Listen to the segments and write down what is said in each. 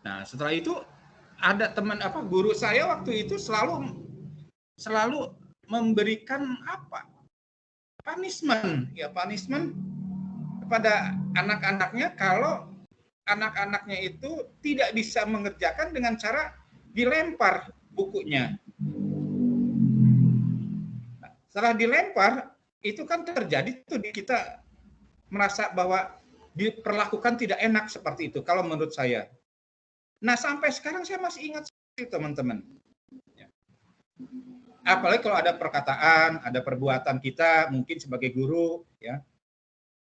Nah, setelah itu ada teman guru saya waktu itu selalu memberikan punishment kepada anak-anaknya kalau anak-anaknya itu tidak bisa mengerjakan dengan cara dilempar bukunya. Nah, setelah dilempar, itu kan terjadi tuh di kita merasa bahwa diperlakukan tidak enak seperti itu kalau menurut saya. Nah, sampai sekarang saya masih ingat teman-teman. Apalagi kalau ada perkataan, ada perbuatan kita mungkin sebagai guru, ya,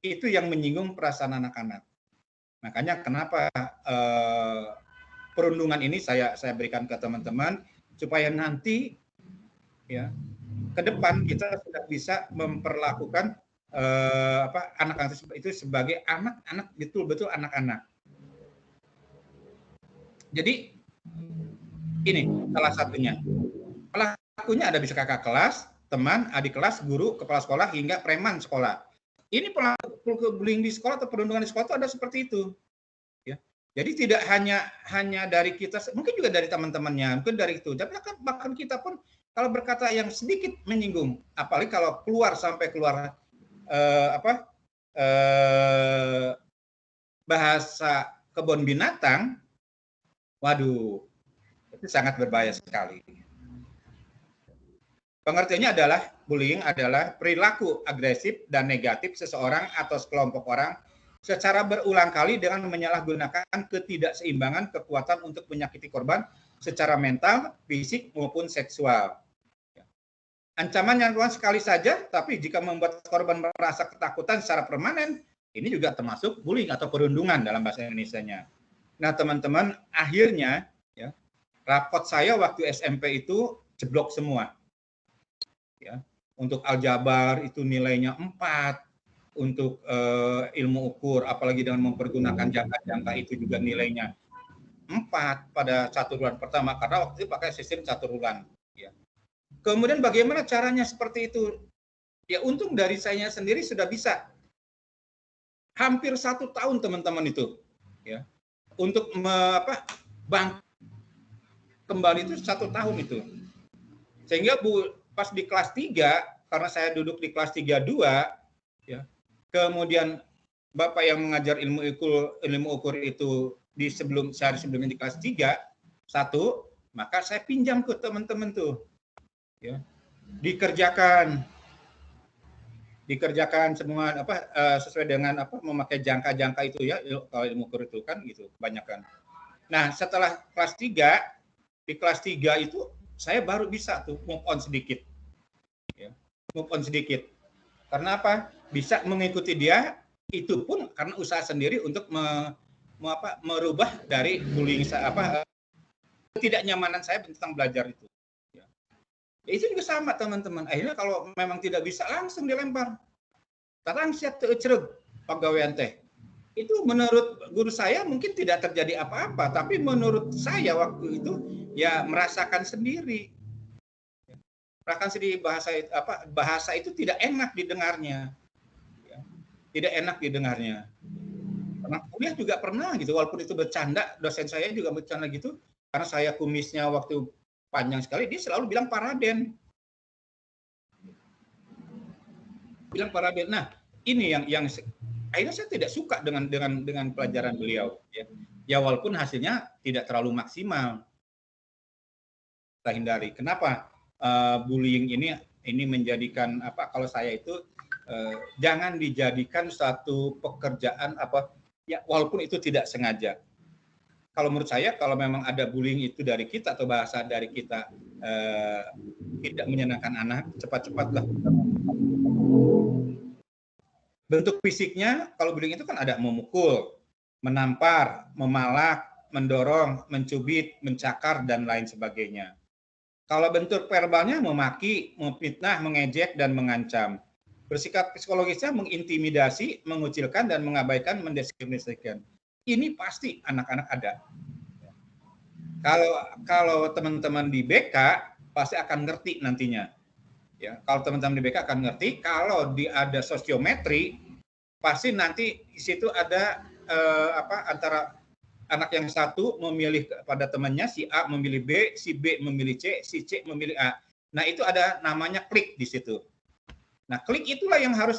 itu yang menyinggung perasaan anak-anak. Makanya kenapa perundungan ini saya berikan ke teman-teman supaya nanti ya ke depan kita sudah bisa memperlakukan anak-anak itu sebagai anak-anak, betul-betul anak-anak. Jadi ini salah satunya. Pelakunya ada bisa kakak kelas, teman, adik kelas, guru, kepala sekolah, hingga preman sekolah. Ini pelaku bullying di sekolah atau perundungan di sekolah itu ada seperti itu. Ya. Jadi tidak hanya dari kita, mungkin juga dari teman-temannya, mungkin dari itu. Tapi bahkan kita pun kalau berkata yang sedikit menyinggung, apalagi kalau sampai keluar bahasa kebun binatang, waduh, itu sangat berbahaya sekali. Pengertiannya adalah bullying adalah perilaku agresif dan negatif seseorang atau sekelompok orang secara berulang kali dengan menyalahgunakan ketidakseimbangan kekuatan untuk menyakiti korban secara mental, fisik maupun seksual. Ancaman yang sekali saja, tapi jika membuat korban merasa ketakutan secara permanen, ini juga termasuk bullying atau perundungan dalam bahasa Indonesianya. Nah, teman-teman, akhirnya ya, rapot saya waktu SMP itu jeblok semua. Ya, untuk aljabar itu nilainya 4, untuk ilmu ukur apalagi dengan mempergunakan jangka-jangka itu juga nilainya 4 pada caturulan pertama karena waktu itu pakai sistem caturulan. Ya. Kemudian bagaimana caranya seperti itu? Ya untung dari saya sendiri sudah bisa hampir 1 tahun teman-teman itu, ya untuk bangkit kembali itu 1 tahun itu, sehingga pas di kelas 3, karena saya duduk di kelas 32, ya, kemudian Bapak yang mengajar ilmu ukur itu sehari sebelumnya di kelas 3, 1, maka saya pinjam ke teman-teman tuh. Ya, dikerjakan semua sesuai dengan memakai jangka-jangka itu ya, kalau ilmu ukur itu kan gitu kebanyakan. Nah, setelah kelas 3, di kelas 3 itu saya baru bisa tuh move on sedikit. Ya, move on sedikit. Karena apa? Bisa mengikuti dia, itu pun karena usaha sendiri untuk merubah dari bullying ketidaknyamanan saya tentang belajar itu. Ya. Itu juga sama teman-teman. Akhirnya kalau memang tidak bisa langsung dilempar. Tarang siap cerug pegawaian teh. Itu menurut guru saya mungkin tidak terjadi apa-apa, tapi menurut saya waktu itu ya merasakan sendiri. Merasakan sendiri bahasa itu tidak enak didengarnya. Ya. Tidak enak didengarnya. Pernah kuliah juga pernah gitu, walaupun itu bercanda, dosen saya juga bercanda gitu, karena saya kumisnya waktu panjang sekali, dia selalu bilang Paraden. Bilang Paraden. Nah, ini yang akhirnya saya tidak suka dengan pelajaran beliau. Ya walaupun hasilnya tidak terlalu maksimal. Kita hindari. Kenapa bullying ini menjadikan kalau saya itu jangan dijadikan satu pekerjaan ya walaupun itu tidak sengaja. Kalau menurut saya kalau memang ada bullying itu dari kita atau bahasa dari kita tidak menyenangkan anak, cepat-cepatlah. Bentuk fisiknya kalau bullying itu kan ada memukul, menampar, memalak, mendorong, mencubit, mencakar dan lain sebagainya. Kalau bentuk verbalnya memaki, memfitnah, mengejek dan mengancam. Bersikap psikologisnya mengintimidasi, mengucilkan dan mengabaikan, mendiskriminasikan. Ini pasti anak-anak ada. Kalau teman-teman di BK pasti akan ngerti nantinya. Ya, kalau teman-teman di BK akan ngerti, kalau ada sosiometri pasti nanti di situ ada anak yang satu memilih kepada temannya, si A memilih B, si B memilih C, si C memilih A. Nah, itu ada namanya klik di situ. Nah, klik itulah yang harus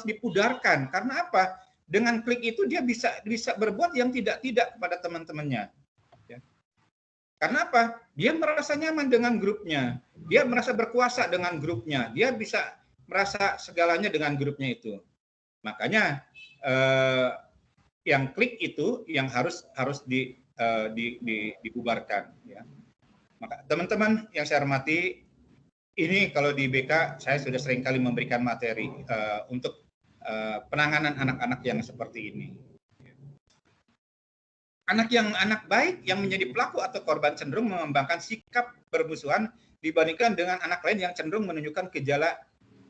dipudarkan. Karena apa? Dengan klik itu dia bisa berbuat yang tidak kepada teman-temannya. Ya. Karena apa? Dia merasa nyaman dengan grupnya. Dia merasa berkuasa dengan grupnya. Dia bisa merasa segalanya dengan grupnya itu. Makanya yang klik itu yang harus dibubarkan. Ya. Maka teman-teman yang saya hormati, ini kalau di BK saya sudah sering kali memberikan materi untuk penanganan anak-anak yang seperti ini. Anak baik yang menjadi pelaku atau korban cenderung mengembangkan sikap bermusuhan dibandingkan dengan anak lain yang cenderung menunjukkan gejala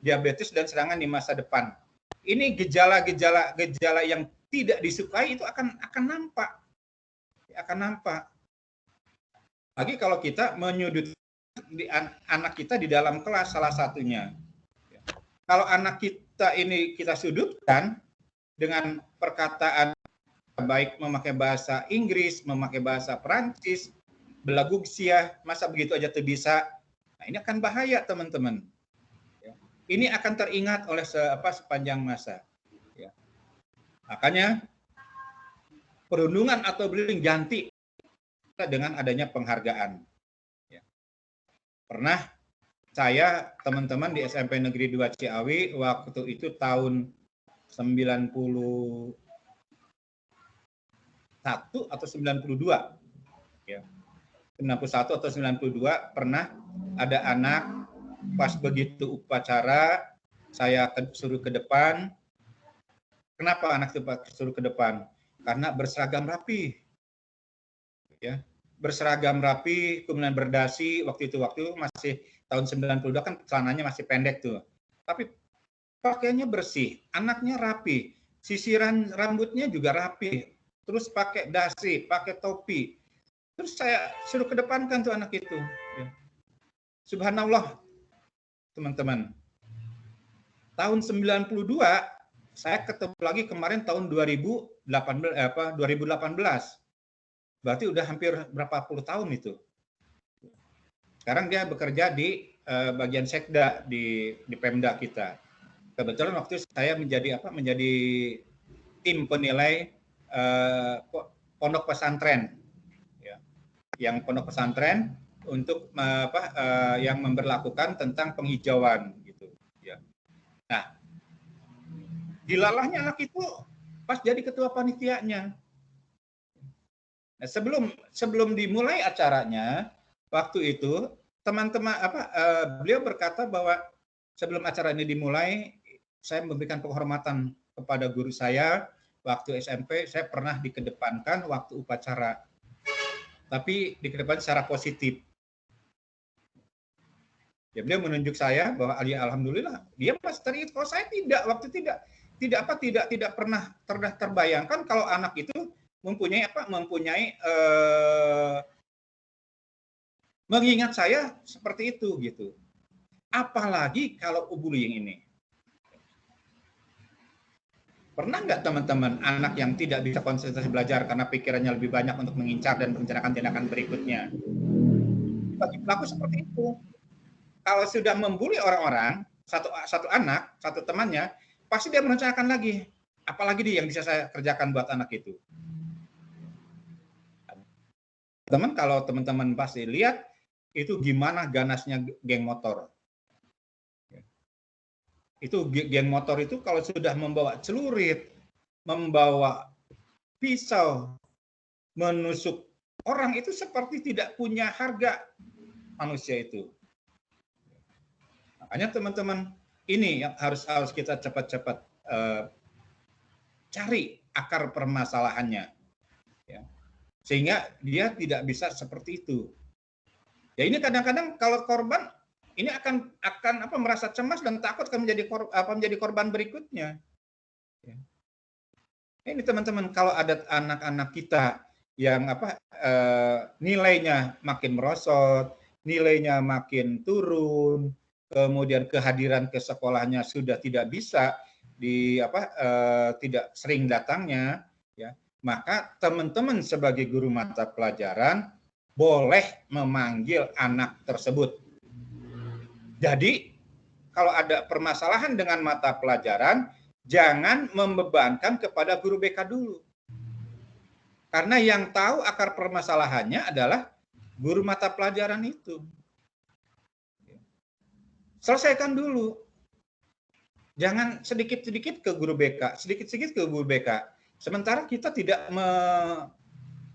diabetes dan serangan di masa depan. Ini gejala yang tidak disukai itu akan nampak. Lagi kalau kita menyudutkan anak kita di dalam kelas salah satunya. Kalau anak kita ini kita sudutkan dengan perkataan baik memakai bahasa Inggris, memakai bahasa Perancis, belagu sia, masa begitu aja tuh bisa. Nah, ini akan bahaya, teman-teman. Ini akan teringat oleh sepanjang masa. Ya. Makanya perundungan atau bullying ganti dengan adanya penghargaan. Ya. Pernah saya, teman-teman di SMP Negeri 2 Ciawi, waktu itu tahun 91 atau 92. Ya. 91 atau 92 pernah ada anak pas begitu upacara saya suruh ke depan. Kenapa anak itu suruh ke depan? Karena berseragam rapi. Ya. Berseragam rapi, kemudian berdasi, waktu itu masih tahun 92 kan celananya masih pendek tuh. Tapi pakaiannya bersih, anaknya rapi, sisiran rambutnya juga rapi, terus pakai dasi, pakai topi. Terus saya suruh kedepankan tuh anak itu. Ya. Subhanallah, teman-teman. Tahun 92, saya ketemu lagi kemarin tahun 2018. Berarti udah hampir berapa puluh tahun itu. Sekarang dia bekerja di bagian sekda di Pemda kita. Kebetulan waktu saya menjadi tim penilai pondok pesantren, ya. Yang pondok pesantren untuk yang memberlakukan tentang penghijauan, gitu. Ya. Nah, dilalahnya anak itu pas jadi ketua panitianya. Nah, sebelum dimulai acaranya, waktu itu teman-teman beliau berkata bahwa sebelum acara ini dimulai, saya memberikan penghormatan kepada guru saya waktu SMP. Saya pernah dikedepankan waktu upacara, tapi dikedepankan secara positif. Ya, beliau menunjuk saya bahwa alhamdulillah dia masih teringat. Kalau saya tidak, waktu tidak pernah terbayangkan kalau anak itu mempunyai mengingat saya seperti itu, gitu. Apalagi kalau bullying ini. Pernah nggak teman-teman anak yang tidak bisa konsentrasi belajar karena pikirannya lebih banyak untuk mengincar dan merencanakan tindakan berikutnya? Bagi pelaku seperti itu. Kalau sudah membuli orang-orang, satu anak, satu temannya, pasti dia merencanakan lagi. Apalagi yang bisa saya kerjakan buat anak itu. Teman, kalau teman-teman pasti lihat, itu gimana ganasnya geng motor. Itu geng motor itu kalau sudah membawa celurit, membawa pisau, menusuk orang, itu seperti tidak punya harga manusia itu. Makanya teman-teman, ini yang harus kita cepat-cepat cari akar permasalahannya. Ya. Sehingga dia tidak bisa seperti itu. Ya, ini kadang-kadang kalau korban ini akan merasa cemas dan takut akan menjadi korban berikutnya. Ya. Ini teman-teman, kalau ada anak-anak kita yang nilainya makin merosot, nilainya makin turun, kemudian kehadiran ke sekolahnya sudah tidak bisa tidak sering datangnya, ya. maka teman-teman sebagai guru mata pelajaran boleh memanggil anak tersebut. Jadi, kalau ada permasalahan dengan mata pelajaran, jangan membebankan kepada guru BK dulu. Karena yang tahu akar permasalahannya adalah guru mata pelajaran itu. Selesaikan dulu. Jangan sedikit-sedikit ke guru BK, sedikit-sedikit ke guru BK. Sementara kita tidak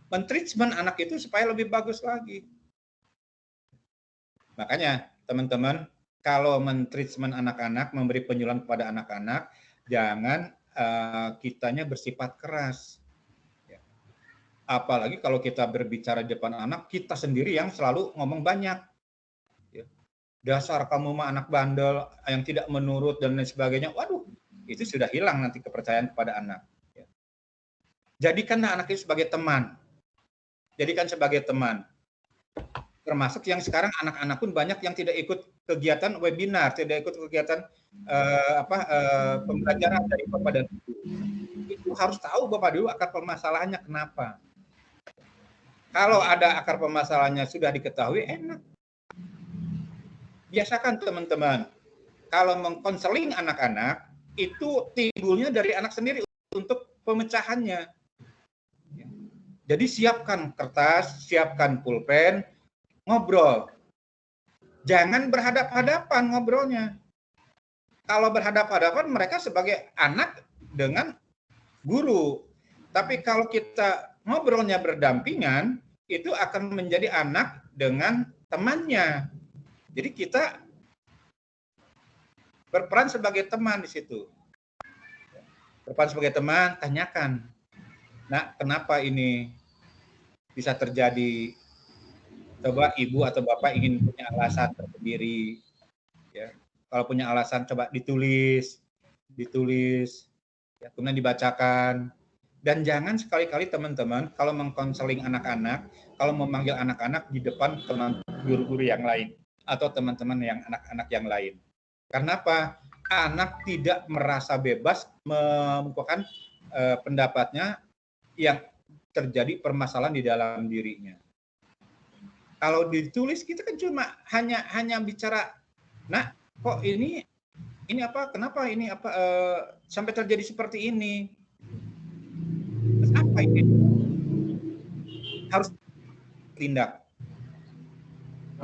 men-treatment anak itu supaya lebih bagus lagi. Makanya, teman-teman, kalau men-treatment anak-anak, memberi penyuluhan kepada anak-anak, jangan kitanya bersifat keras. Apalagi kalau kita berbicara di depan anak, kita sendiri yang selalu ngomong banyak. Dasar kamu mah anak bandel, yang tidak menurut dan lain sebagainya. Waduh, itu sudah hilang nanti kepercayaan kepada anak. Jadikanlah anak itu sebagai teman. Jadikan sebagai teman. Termasuk yang sekarang anak-anak pun banyak yang tidak ikut kegiatan webinar, tidak ikut kegiatan pembelajaran dari Bapak dan Ibu. Itu harus tahu Bapak dulu akar permasalahannya kenapa. Kalau ada akar permasalahannya sudah diketahui, enak. Biasakan teman-teman, kalau mengkonseling anak-anak, itu timbulnya dari anak sendiri untuk pemecahannya. Jadi siapkan kertas, siapkan pulpen, ngobrol. Jangan berhadap-hadapan ngobrolnya. Kalau berhadap-hadapan mereka sebagai anak dengan guru. Tapi kalau kita ngobrolnya berdampingan, itu akan menjadi anak dengan temannya. Jadi kita berperan sebagai teman di situ. Berperan sebagai teman, tanyakan. Nah, kenapa ini bisa terjadi? Coba ibu atau bapak ingin punya alasan tersendiri. Ya. Kalau punya alasan, coba ditulis, ya, kemudian dibacakan. Dan jangan sekali-kali teman-teman, kalau mengkonseling anak-anak, kalau memanggil anak-anak di depan teman guru-guru yang lain, atau teman-teman yang anak-anak yang lain. Karena apa? Anak tidak merasa bebas mengumpulkan pendapatnya yang terjadi permasalahan di dalam dirinya. Kalau ditulis kita kan cuma hanya bicara, nah kok ini apa? Kenapa ini apa sampai terjadi seperti ini? Terus apa ini? Harus tindak.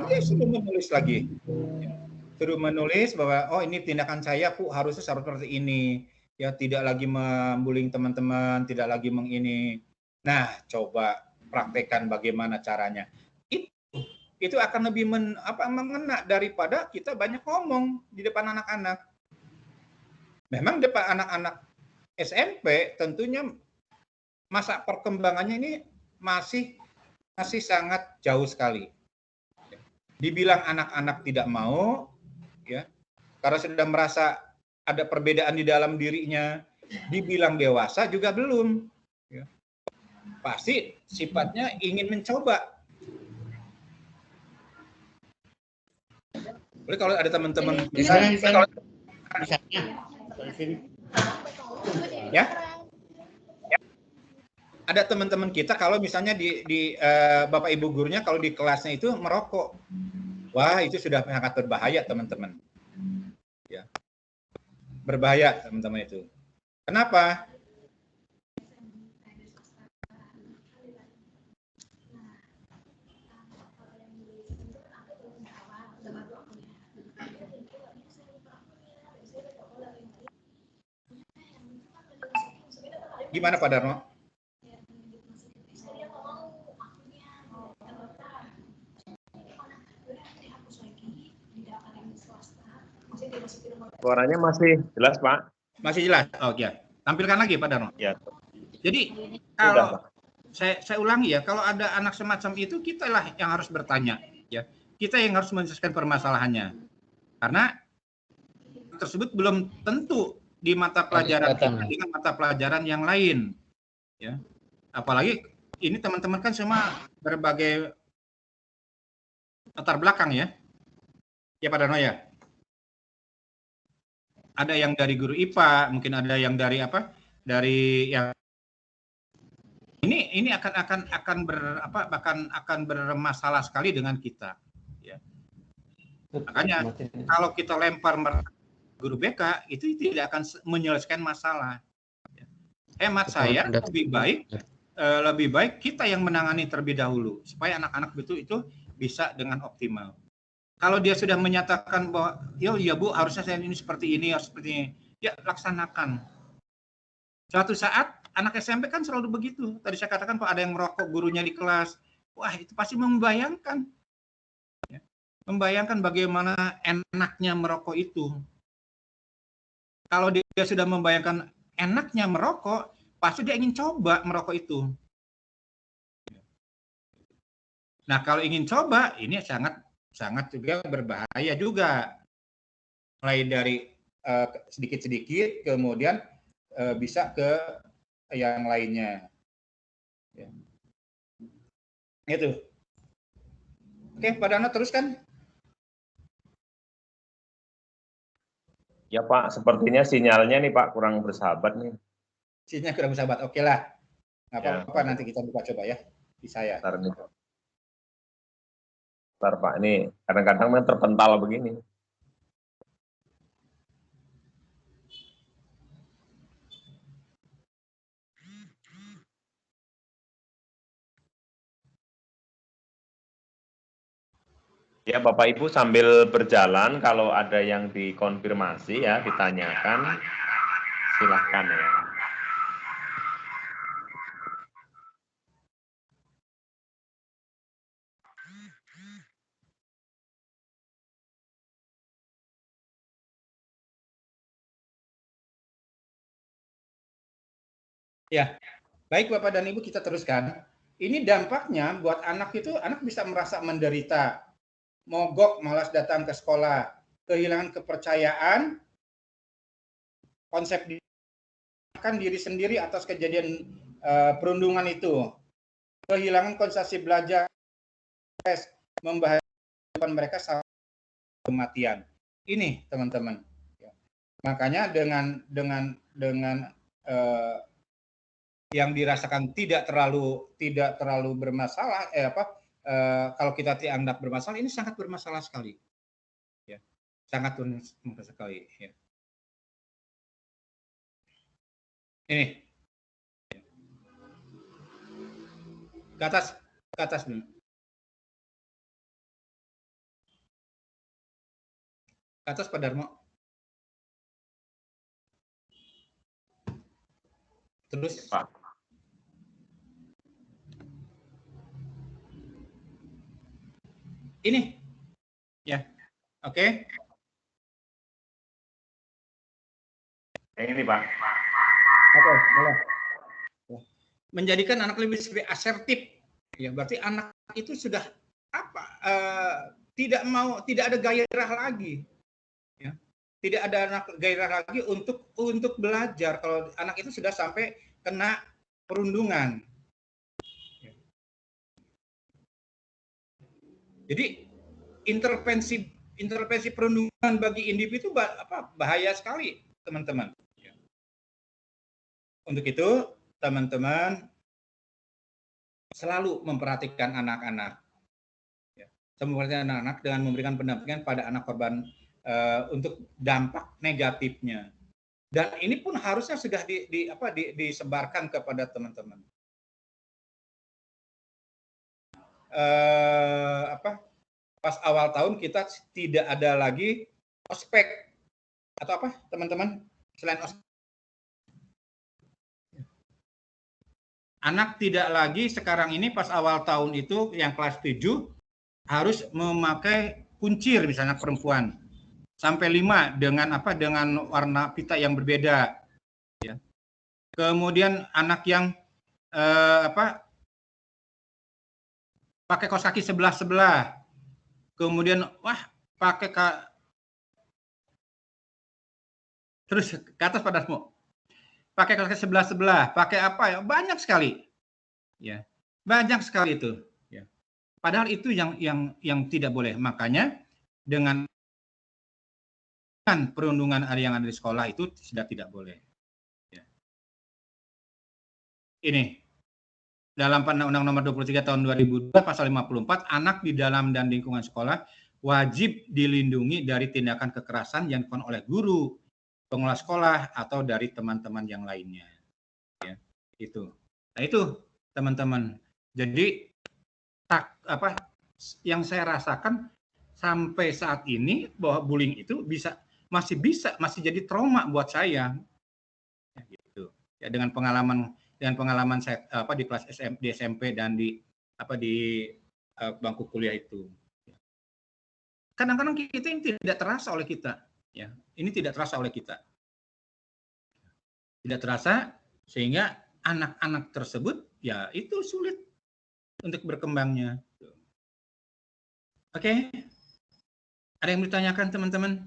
Dia sudah menulis lagi. Suruh menulis bahwa oh ini tindakan saya Bu harusnya seperti ini. Ya tidak lagi membullying teman-teman, tidak lagi mengini. Nah, coba praktekkan bagaimana caranya. Itu akan lebih mengena daripada kita banyak ngomong di depan anak-anak. Memang depan anak-anak SMP tentunya masa perkembangannya ini masih sangat jauh sekali. Dibilang anak-anak tidak mau, ya, karena sudah merasa ada perbedaan di dalam dirinya. Dibilang dewasa juga belum. Ya. Pasti sifatnya ingin mencoba. Boleh kalau ada teman-teman ya. Ada teman-teman kita kalau misalnya di Bapak Ibu gurunya kalau di kelasnya itu merokok. Wah, itu sudah sangat berbahaya, teman-teman. Ya. Berbahaya, teman-teman itu. Kenapa? Gimana Pak Darno? Suaranya masih jelas, Pak. Masih jelas? Oh ya. Tampilkan lagi Pak Darno. Ya. Jadi kalau saya ulangi ya, kalau ada anak semacam itu kita lah yang harus bertanya, ya. Kita yang harus menyelesaikan permasalahannya. Karena tersebut belum tentu di mata pelajaran kita dengan mata pelajaran yang lain, ya. Apalagi ini teman-teman kan semua berbagai latar belakang ya, ya Pak Darno ya. Ada yang dari guru IPA, mungkin ada yang dari apa? Dari yang ini akan bermasalah sekali dengan kita. Ya. Makanya kalau kita lempar guru BK itu tidak akan menyelesaikan masalah. Hemat saya lebih baik kita yang menangani terlebih dahulu supaya anak-anak itu bisa dengan optimal. Kalau dia sudah menyatakan bahwa ya Bu harusnya saya ini seperti ini, harus seperti ini, ya laksanakan. Suatu saat anak SMP kan selalu begitu. Tadi saya katakan Pak ada yang merokok gurunya di kelas. Wah, itu pasti membayangkan. Ya. Membayangkan bagaimana enaknya merokok itu. Kalau dia sudah membayangkan enaknya merokok, pasti dia ingin coba merokok itu. Nah, kalau ingin coba, ini sangat juga berbahaya juga. Mulai dari sedikit-sedikit, kemudian bisa ke yang lainnya. Ya. Itu. Oke, Pak Dana teruskan. Ya Pak, sepertinya sinyalnya nih Pak kurang bersahabat nih. Sinyalnya kurang bersahabat. Oke lah. Nggak apa-apa, nanti kita buka coba ya di saya. Bentar Pak, ini kadang-kadang terpental begini. Ya Bapak Ibu sambil berjalan kalau ada yang dikonfirmasi ya ditanyakan silahkan ya. Ya, baik Bapak dan Ibu kita teruskan. Ini dampaknya buat anak itu, anak bisa merasa menderita, mogok, malas datang ke sekolah, kehilangan kepercayaan, konsep diri sendiri atas kejadian perundungan itu, kehilangan konsentrasi belajar, membahayakan mereka sampai kematian. Ini teman-teman. Makanya dengan yang dirasakan tidak terlalu bermasalah, kalau kita dianggap bermasalah, ini sangat bermasalah sekali. Ya, sangat bermasalah sekali. Ya. Ini ke atas dulu. Ke atas Pak Darmo. Terus Pak. Ini ya, oke. Yang ini Pak. Oke, boleh. Menjadikan anak lebih asertif, ya berarti anak itu sudah tidak ada gairah lagi, ya. Tidak ada gairah lagi untuk belajar kalau anak itu sudah sampai kena perundungan. Jadi intervensi perundungan bagi individu bahaya sekali, teman-teman. Untuk itu, teman-teman selalu memperhatikan anak-anak. Memperhatikan anak-anak dengan memberikan pendampingan pada anak korban untuk dampak negatifnya. Dan ini pun harusnya sudah disebarkan kepada teman-teman. Pas awal tahun kita tidak ada lagi ospek atau apa teman-teman selain ospek. Anak tidak lagi sekarang ini pas awal tahun itu yang kelas 7 harus memakai kuncir misalnya perempuan sampai 5 dengan warna pita yang berbeda. Ya. Kemudian anak yang pakai kaos kaki sebelah-sebelah. Kemudian pakai terus ke atas pada semua. Pakai kaos kaki sebelah-sebelah, pakai apa ya? Banyak sekali. Ya. Banyak sekali itu, ya. Padahal itu yang tidak boleh. Makanya dengan perundungan yang ada di sekolah itu sudah tidak boleh. Ya. Ini dalam Undang-Undang Nomor 23 Tahun 2002 Pasal 54, anak di dalam dan lingkungan sekolah wajib dilindungi dari tindakan kekerasan yang dilakukan oleh guru, pengelola sekolah, atau dari teman-teman yang lainnya. Ya, itu. Nah itu teman-teman. Jadi yang saya rasakan sampai saat ini bahwa bullying itu masih jadi trauma buat saya. Ya, gitu. Ya, dengan pengalaman saya di kelas di SMP dan di bangku kuliah itu. Kadang-kadang kita ini tidak terasa oleh kita, ya. Ini tidak terasa oleh kita. Tidak terasa sehingga anak-anak tersebut ya itu sulit untuk berkembangnya. Oke. Ada yang ditanyakan teman-teman?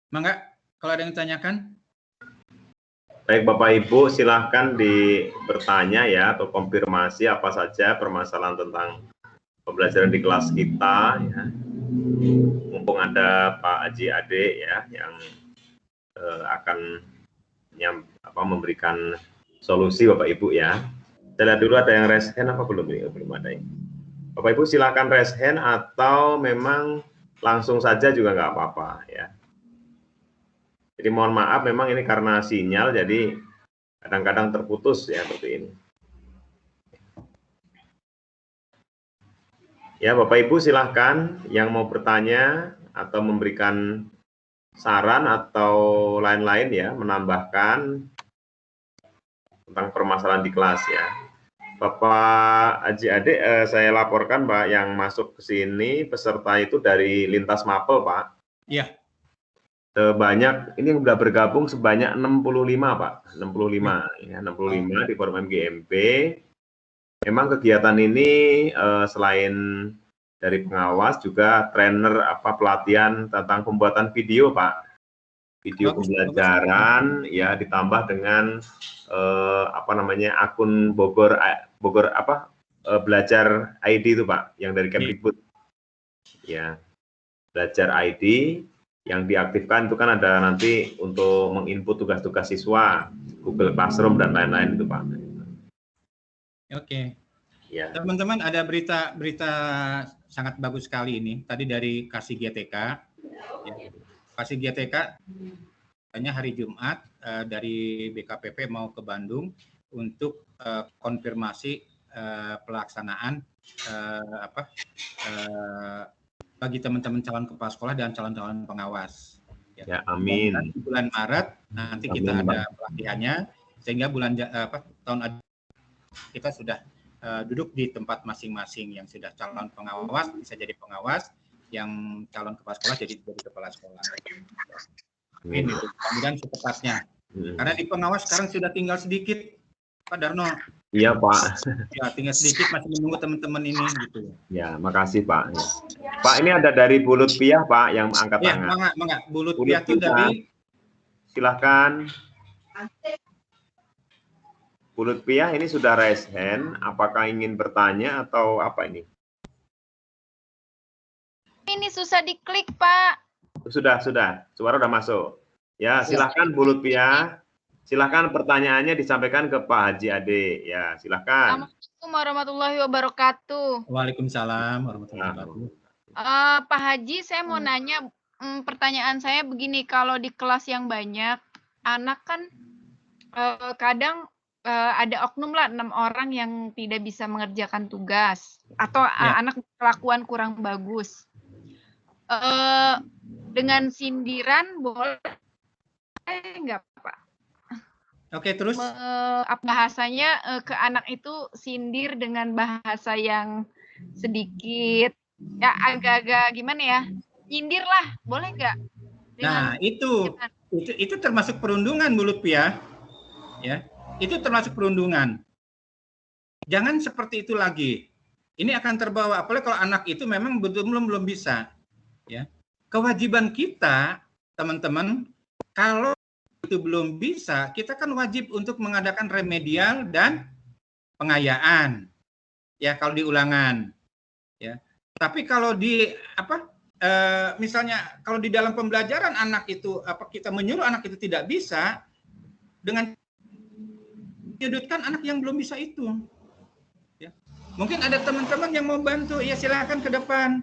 Mangga, kalau ada yang ditanyakan. Baik Bapak Ibu, silahkan bertanya ya atau konfirmasi apa saja permasalahan tentang pembelajaran di kelas kita ya. Mumpung ada Pak Haji Ade ya yang akan memberikan solusi Bapak Ibu ya. Saya lihat dulu ada yang raise hand apa belum? Belum ada ya. Bapak Ibu silahkan raise hand atau memang langsung saja juga nggak apa-apa ya. Jadi mohon maaf memang ini karena sinyal jadi kadang-kadang terputus ya seperti ini. Ya Bapak Ibu silahkan yang mau bertanya atau memberikan saran atau lain-lain ya, menambahkan tentang permasalahan di kelas ya. Bapak Haji Ade, saya laporkan Pak yang masuk ke sini peserta itu dari lintas Mapel Pak. Iya. Sebanyak ini sudah bergabung sebanyak 65 Pak, 65 ya, 65 di forum MGMP. Memang kegiatan ini selain dari pengawas juga trainer pelatihan tentang pembuatan video Pak, video pembelajaran ya ditambah dengan akun Bogor belajar ID itu Pak yang dari Kemdikbud ya, belajar ID yang diaktifkan itu kan ada nanti untuk menginput tugas-tugas siswa, Google Classroom dan lain-lain itu Pak. Oke. Ya. Teman-teman ada berita sangat bagus sekali ini. Tadi dari Kasih GTK. Ya. Kasih GTK hanya hari Jumat dari BKPP mau ke Bandung untuk konfirmasi pelaksanaan bagi teman-teman calon kepala sekolah dan calon-calon pengawas. Ya, amin. Dan bulan Maret nanti kita ada pelatihannya sehingga tahun kita sudah duduk di tempat masing-masing, yang sudah calon pengawas bisa jadi pengawas, yang calon kepala sekolah jadi kepala sekolah. Amin itu. Kemudian secepatnya. Karena di pengawas sekarang sudah tinggal sedikit, Pak Darno. Iya Pak. Ya tinggal sedikit, masih menunggu teman-teman ini gitu. Ya, makasih Pak. Ya. Pak ini ada dari Bulut Piah Pak yang angkat tangan. Ya, mangga. Bulut Piah itu dari. Silahkan. Bulut Piah ini sudah raise hand. Apakah ingin bertanya atau apa ini? Ini susah diklik Pak. Sudah. Suara sudah masuk. Ya, silahkan Bulut Piah. Silahkan pertanyaannya disampaikan ke Pak Haji Ade. Ya, silahkan. Assalamualaikum warahmatullahi wabarakatuh. Waalaikumsalam warahmatullahi wabarakatuh. Pak Haji, saya mau nanya, pertanyaan saya begini, kalau di kelas yang banyak, anak kan kadang ada oknum lah 6 orang yang tidak bisa mengerjakan tugas, atau anak kelakuan kurang bagus. Dengan sindiran boleh nggak Pak? Oke, terus? Bahasanya ke anak itu sindir dengan bahasa yang sedikit, ya agak-agak gimana ya, nyindir lah, boleh nggak? Nah, itu termasuk perundungan Bulut Piah, ya, itu termasuk perundungan. Jangan seperti itu lagi. Ini akan terbawa, apalagi kalau anak itu memang belum bisa, ya. Kewajiban kita, teman-teman, kalau itu belum bisa, kita kan wajib untuk mengadakan remedial dan pengayaan. ya kalau di ulangan, ya. Tapi kalau di misalnya kalau di dalam pembelajaran anak itu kita menyuruh anak itu tidak bisa dengan menyudutkan anak yang belum bisa itu. Ya. Mungkin ada teman-teman yang mau bantu, ya silakan ke depan.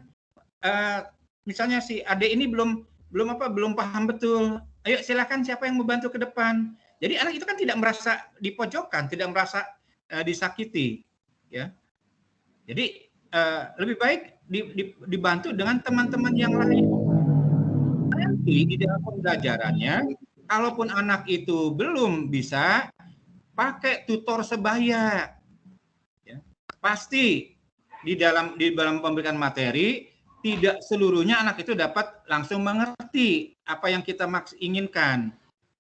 Misalnya si adik ini belum paham betul. Ayo silakan siapa yang mau bantu ke depan. Jadi anak itu kan tidak merasa dipojokkan, tidak merasa disakiti, ya. Jadi lebih baik dibantu dengan teman-teman yang lain. Nanti di dalam pembelajarannya, kalaupun anak itu belum bisa, pakai tutor sebaya. Ya. Pasti di dalam memberikan materi, tidak seluruhnya anak itu dapat langsung mengerti apa yang kita inginkan.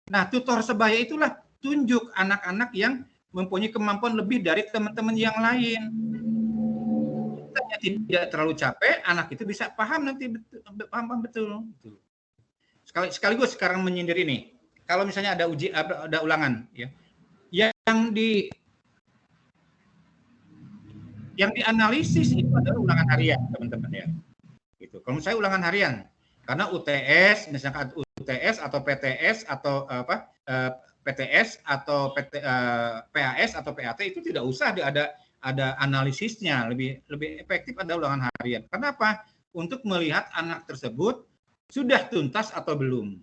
Nah, tutor sebaya itulah tunjuk anak-anak yang mempunyai kemampuan lebih dari teman-teman yang lain. Tidak terlalu capek, anak itu bisa paham nanti paham betul. Sekaligus sekarang menyindir ini. Kalau misalnya ada ulangan, ya, yang dianalisis itu adalah ulangan harian, teman-teman ya. Gitu. Kalau saya ulangan harian, karena UTS, misalkan UTS atau PTS atau PTS atau PAS atau PAT itu tidak usah ada analisisnya, lebih efektif ada ulangan harian. Kenapa? Untuk melihat anak tersebut sudah tuntas atau belum.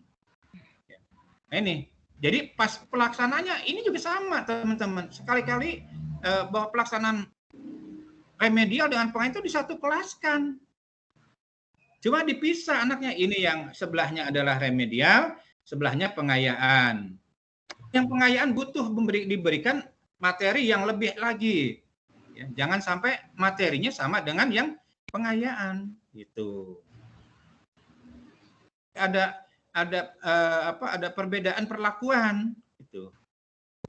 Nah ini, jadi pas pelaksananya ini juga sama teman-teman. Sekali-kali bahwa pelaksanaan remedial dengan pengayaan itu disatu kelaskan. Cuma dipisah anaknya, ini yang sebelahnya adalah remedial, sebelahnya pengayaan. Yang pengayaan butuh diberikan materi yang lebih lagi. Ya, jangan sampai materinya sama dengan yang pengayaan gitu. Ada perbedaan perlakuan gitu.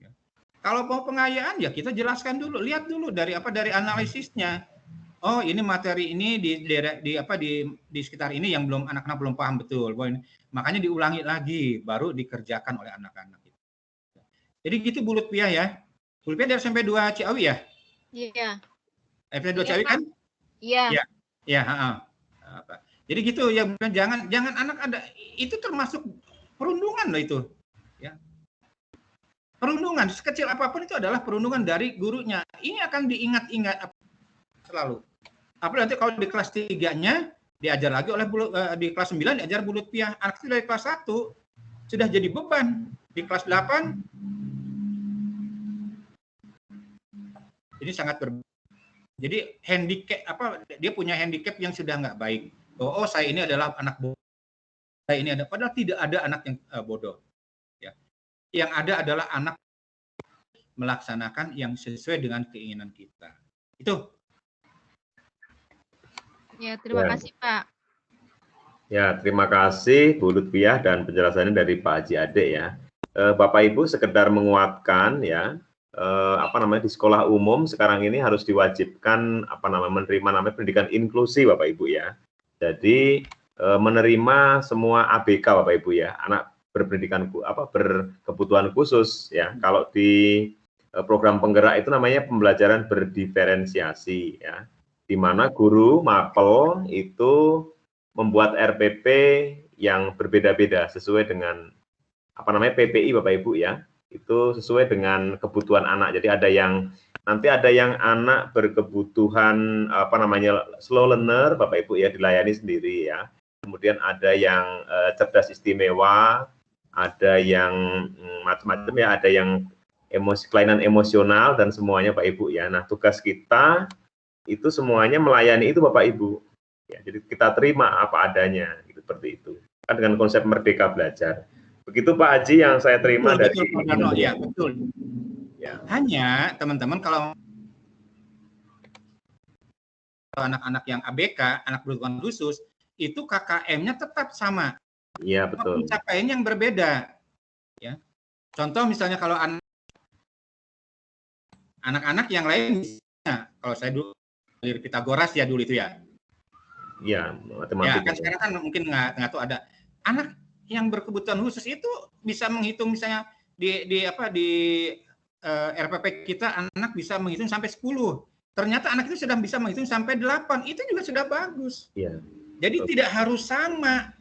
Ya. Kalau mau pengayaan ya kita jelaskan dulu, lihat dulu dari analisisnya. Oh, ini materi ini di sekitar ini yang anak-anak belum paham betul. Makanya diulangi lagi baru dikerjakan oleh anak-anak. Jadi gitu Bu Lutfiah ya. Bu Lutfiah dari SMP 2 Ciawi ya? Iya. SMP 2 Ciawi kan? Iya. Iya, jadi gitu ya, jangan anak ada itu termasuk perundungan loh itu. Ya. Perundungan sekecil apapun itu adalah perundungan dari gurunya. Ini akan diingat-ingat selalu. Apalagi nanti kalau di kelas 3-nya diajar lagi oleh di kelas 9 diajar Bu Lutfiah. Anak itu dari kelas 1 sudah jadi beban. Di kelas 8 ini sangat berbeda. Jadi handicap dia punya handicap yang sudah nggak baik. Oh, saya ini adalah anak bodoh. Saya ini padahal tidak ada anak yang bodoh. Ya. Yang ada adalah anak melaksanakan yang sesuai dengan keinginan kita. Itu. Ya, terima kasih Pak. Ya, terima kasih Bu Lutfiah dan penjelasannya dari Pak Haji Ade ya. Bapak Ibu sekedar menguatkan ya, di sekolah umum sekarang ini harus diwajibkan menerima pendidikan inklusi Bapak Ibu ya. Jadi menerima semua ABK Bapak Ibu ya, anak berkebutuhan khusus ya. Kalau di program penggerak itu namanya pembelajaran berdiferensiasi ya, di mana guru mapel itu membuat RPP yang berbeda-beda sesuai dengan PPI Bapak Ibu ya. Itu sesuai dengan kebutuhan anak. Jadi ada yang anak berkebutuhan slow learner Bapak Ibu ya, dilayani sendiri ya. Kemudian ada yang cerdas istimewa, ada yang macam-macam ya, ada yang kelainan emosional dan semuanya Pak Ibu ya. Nah, tugas kita itu semuanya melayani itu Bapak Ibu. Ya, jadi kita terima apa adanya gitu, seperti itu. Kan dengan konsep merdeka belajar. Begitu Pak Haji yang saya terima dari ya, betul. Ya. Hanya teman-teman kalau anak-anak yang ABK, anak berkebutuhan khusus, itu KKM-nya tetap sama. Iya, betul. Pencapaian yang berbeda. Ya. Contoh misalnya kalau anak-anak yang lain, kalau saya dulu Pitagoras ya dulu itu ya. Iya, matematika. Ya, kan sekarang kan mungkin nggak tahu ada anak yang berkebutuhan khusus itu bisa menghitung misalnya di RPP kita anak bisa menghitung sampai 10. ternyata anak itu sudah bisa menghitung sampai 8, itu juga sudah bagus. Iya. Jadi tidak harus sama.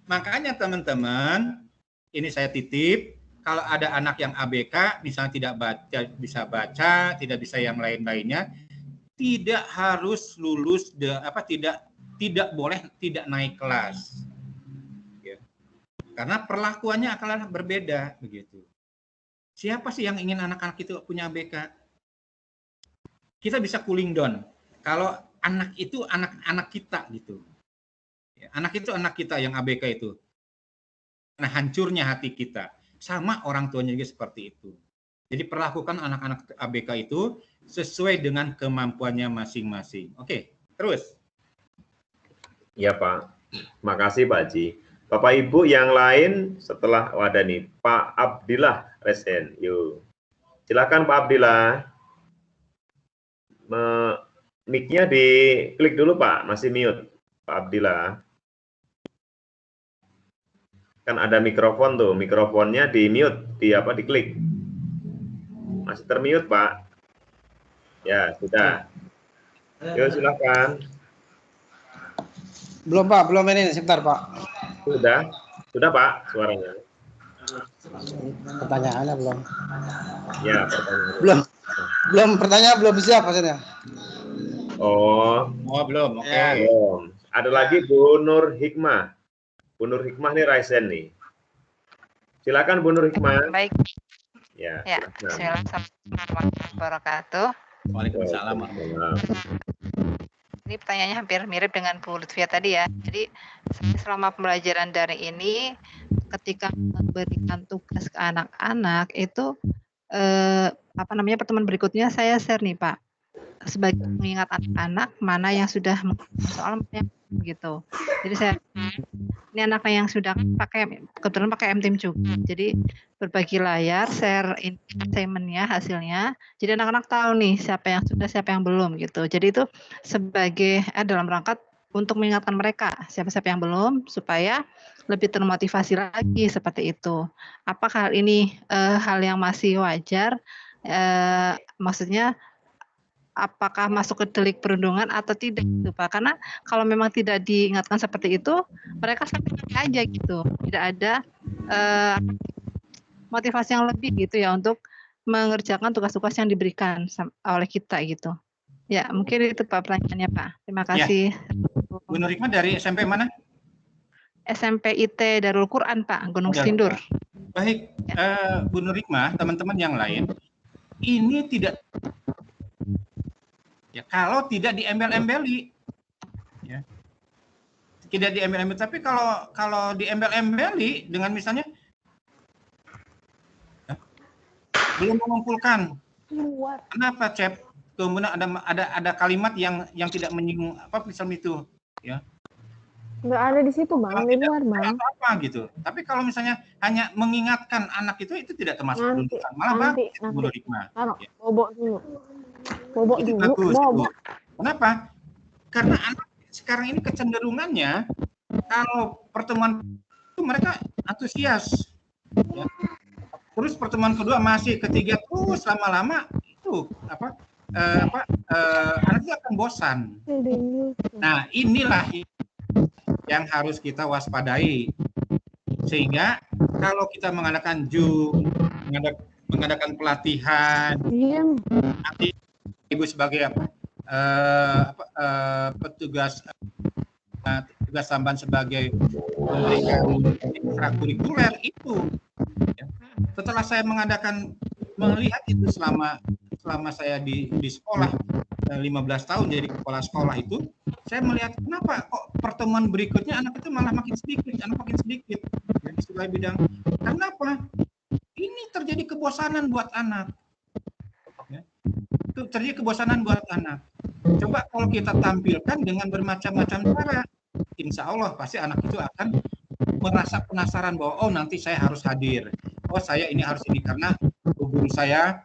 Makanya teman-teman, ini saya titip, kalau ada anak yang ABK, misalnya tidak bisa baca, tidak bisa yang lain-lainnya, tidak harus lulus, tidak boleh tidak naik kelas. Ya. Karena perlakuannya akan berbeda begitu. Siapa sih yang ingin anak-anak itu punya ABK? Kita bisa cooling down. Kalau anak itu anak-anak kita gitu. Ya, anak itu anak kita yang ABK itu. Nah, hancurnya hati kita. Sama orang tuanya juga seperti itu. Jadi perlakukan anak-anak ABK itu sesuai dengan kemampuannya masing-masing. Oke, terus. Ya Pak, makasih Pak Haji. Bapak Ibu yang lain setelah ada nih Pak Abdillah Resen. Yuk, silakan Pak Abdillah. Mic-nya diklik dulu Pak, masih mute Pak Abdillah. Kan ada mikrofon tuh, mikrofonnya di mute, diklik. Masih termute Pak. Ya sudah. Yuk silakan. Belum Pak, belum ini, sebentar Pak. Sudah Pak suaranya. Pertanyaannya belum. Ya pertanyaan. Belum pertanyaan belum siap maksudnya. Oh belum. Oke. Belum. Ada lagi Bu Nur Hikmah. Bu Nur Hikmah nih Raisen nih. Silakan Bu Nur Hikmah. Baik. Ya. Assalamualaikum warahmatullahi wabarakatuh. Waalaikumsalam. Ini pertanyaannya hampir mirip dengan Bu Lutfia tadi ya. Jadi selama pembelajaran daring ini, ketika memberikan tugas ke anak-anak itu pertemuan berikutnya saya share nih Pak, sebagai mengingat anak-anak mana yang sudah soal gitu. Jadi saya ini anaknya yang sudah kebetulan pakai MTim juga. Jadi berbagi layar, share assignment-nya, hasilnya. Jadi anak-anak tahu nih siapa yang sudah, siapa yang belum gitu. Jadi itu sebagai dalam rangka untuk mengingatkan mereka siapa-siapa yang belum supaya lebih termotivasi lagi seperti itu. Apakah hal ini hal yang masih wajar? Maksudnya apakah masuk ke delik perundungan atau tidak gitu Pak? Karena kalau memang tidak diingatkan seperti itu, mereka sampai aja gitu. Tidak ada motivasi yang lebih gitu ya untuk mengerjakan tugas-tugas yang diberikan oleh kita gitu. Ya, mungkin itu Pak pertanyaannya Pak. Terima kasih. Ya. Bu Nur Hikmah dari SMP mana? SMP IT Darul Quran Pak, Gunung Sindur. Baik, Bu Nur Hikmah, teman-teman yang lain, ini tidak ya kalau tidak diembel-embeli, ya tidak diembel-embeli. Tapi kalau diembel-embeli dengan misalnya ya, belum mengumpulkan, kenapa Cep? Kemudian ada kalimat yang tidak menyinggung misalnya itu, ya. Nggak ada di situ Bang, di luar Bang. Apa gitu. Tapi kalau misalnya hanya mengingatkan anak itu tidak termasuk perundungan, malah bagus Bu Nur Hikmah. Ya. Bobok dulu. Bobok itu dulu. Bagus, Bobok. Kenapa? Karena anak sekarang ini kecenderungannya kalau pertemuan itu mereka antusias. Ya. Terus pertemuan kedua masih, ketiga terus lama-lama itu anak itu akan bosan. Nah, inilah yang harus kita waspadai. Sehingga kalau kita mengadakan mengadakan pelatihan, nanti Ibu sebagai petugas tambahan sebagai memberikan ekstrakurikuler itu. Ya. Setelah saya melihat itu selama saya di sekolah 15 tahun jadi kepala sekolah itu, saya melihat kenapa kok pertemuan berikutnya anak itu malah makin sedikit ya, di sebuah bidang. Kenapa? Ini terjadi kebosanan buat anak. Ya. Itu terjadi kebosanan buat anak. Coba kalau kita tampilkan dengan bermacam-macam cara, insya Allah pasti anak itu akan merasa penasaran bahwa nanti saya harus hadir. Saya ini harus ini karena guru saya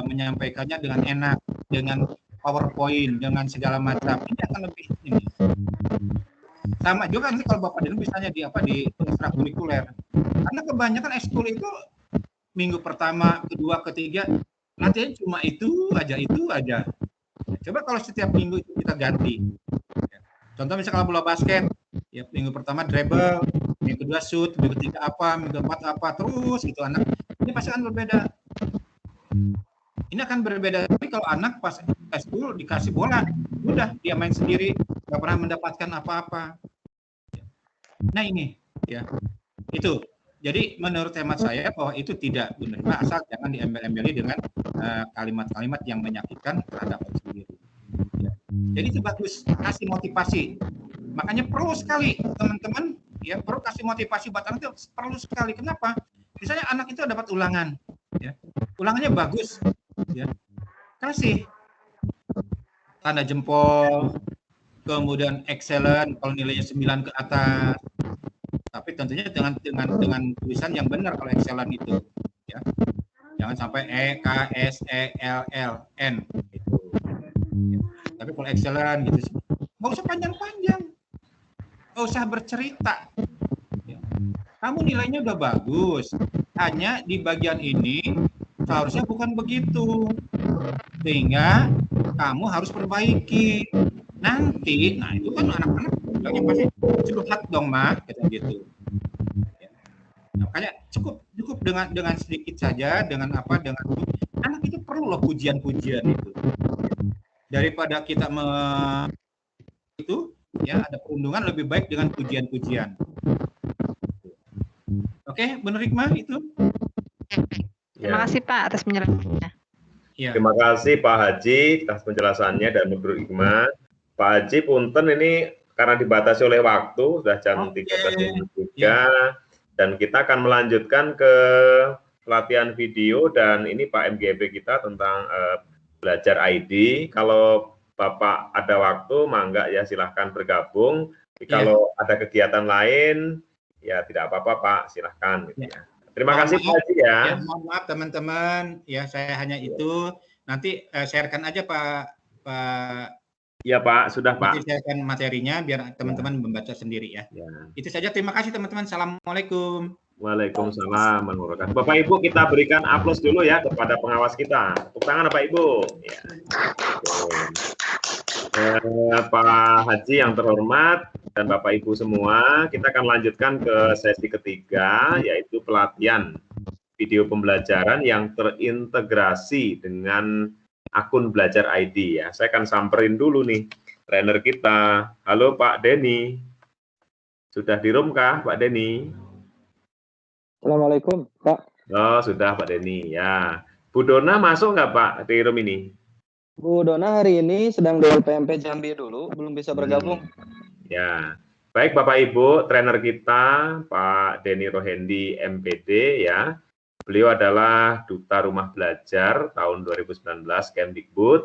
menyampaikannya dengan enak, dengan PowerPoint, dengan segala macam. Ini akan lebih ini. Sama juga nanti kalau Bapak Dino misalnya di ekstrakurikuler. Karena kebanyakan ekskul itu minggu pertama, kedua, ketiga latihan cuma itu aja. Coba kalau setiap minggu itu kita ganti. Contoh misalnya kalau bola basket, ya minggu pertama dribble, minggu kedua shoot, minggu ketiga apa, minggu keempat apa, terus gitu anak. Ini pasti akan berbeda. Ini akan berbeda tapi kalau anak pas school dikasih bola, udah dia main sendiri, nggak pernah mendapatkan apa-apa. Nah ini, ya itu. Jadi menurut hemat saya bahwa itu tidak benar, asal jangan diembel-embeli dengan kalimat-kalimat yang menyakitkan terhadap orang sendiri. Ya. Jadi itu bagus, kasih motivasi. Makanya perlu sekali teman-teman, ya perlu kasih motivasi buat anak itu perlu sekali. Kenapa? Misalnya anak itu dapat ulangan, ya ulangannya bagus. Ya, kasih tanda jempol, kemudian excellent kalau nilainya 9 ke atas. Tapi tentunya dengan tulisan yang benar kalau excellent itu, ya. Jangan sampai E, K, S, E, L, L, N gitu. Ya. Tapi kalau excellent gitu nggak usah panjang-panjang. Nggak usah bercerita. Ya. Kamu nilainya udah bagus. Hanya di bagian ini seharusnya bukan begitu, sehingga kamu harus perbaiki nanti. Nah itu kan anak-anak bilangnya pasti curhat dong mak, gitu. Ya. Makanya cukup dengan sedikit saja, dengan anak itu perlu loh pujian-pujian itu. Daripada kita itu ya ada perundungan, lebih baik dengan pujian-pujian. Oke, benar Hikmah itu. Terima kasih Pak atas penjelasannya. Ya. Terima kasih Pak Haji atas penjelasannya dan menurut Hikmah. Pak Haji punten ini karena dibatasi oleh waktu sudah jam 13.03 dan kita akan melanjutkan ke pelatihan video dan ini Pak MGMP kita tentang belajar ID. Kalau Bapak ada waktu mangga ya silahkan bergabung. Kalau ada kegiatan lain ya tidak apa-apa Pak, silahkan gitu ya. Terima kasih Pak Haji ya. Mohon maaf teman-teman, ya saya hanya itu. Nanti sharekan aja Pak. Iya Pak, sudah Pak. Nanti sharekan materinya biar teman-teman membaca sendiri ya. Itu saja, terima kasih teman-teman. Assalamualaikum. Waalaikumsalam warahmatullahi wabarakatuh. Bapak Ibu kita berikan aplaus dulu ya kepada pengawas kita. Tepuk tangan Bapak Ibu. Ya. Pak Haji yang terhormat dan Bapak Ibu semua, kita akan lanjutkan ke sesi ketiga, yaitu pelatihan video pembelajaran yang terintegrasi dengan akun belajar ID ya. Saya akan samperin dulu nih trainer kita. Halo Pak Denny, sudah di room kah Pak Denny? Assalamualaikum Pak. Oh sudah Pak Denny ya. Bu Dona masuk nggak Pak di room ini? Bu Dona hari ini sedang di LPMP Jambi dulu, belum bisa bergabung. Ya, baik Bapak Ibu, trainer kita Pak Denny Rohendi MPD ya. Beliau adalah Duta Rumah Belajar tahun 2019 Kemdikbud.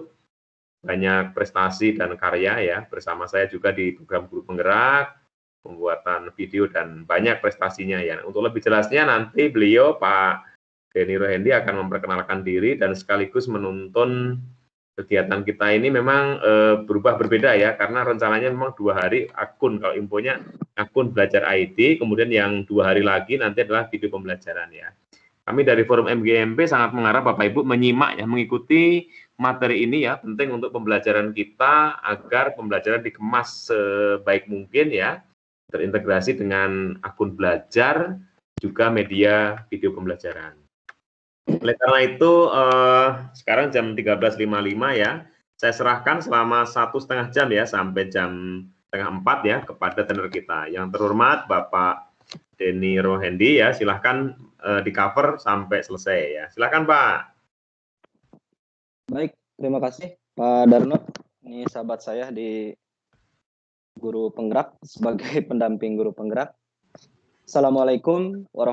Banyak prestasi dan karya ya. Bersama saya juga di program Guru Penggerak, pembuatan video dan banyak prestasinya ya. Untuk lebih jelasnya nanti beliau Pak Denny Rohendi akan memperkenalkan diri dan sekaligus menuntun kegiatan kita ini memang berubah berbeda ya, karena rencananya memang 2 hari akun, kalau infonya akun belajar ID, kemudian yang 2 hari lagi nanti adalah video pembelajaran ya. Kami dari Forum MGMP sangat mengharap Bapak Ibu menyimak ya, mengikuti materi ini ya, penting untuk pembelajaran kita agar pembelajaran dikemas sebaik mungkin ya, terintegrasi dengan akun belajar, juga media video pembelajaran. Oleh karena itu, sekarang jam 13.55 ya, saya serahkan selama 1,5 jam ya, sampai jam 3:30 ya, kepada trainer kita. Yang terhormat Bapak Denny Rohendi ya, silahkan di cover sampai selesai ya. Silahkan Pak. Baik, terima kasih Pak Darno. Ini sahabat saya di Guru Penggerak, sebagai pendamping Guru Penggerak. Assalamualaikum warahmatullahi wabarakatuh.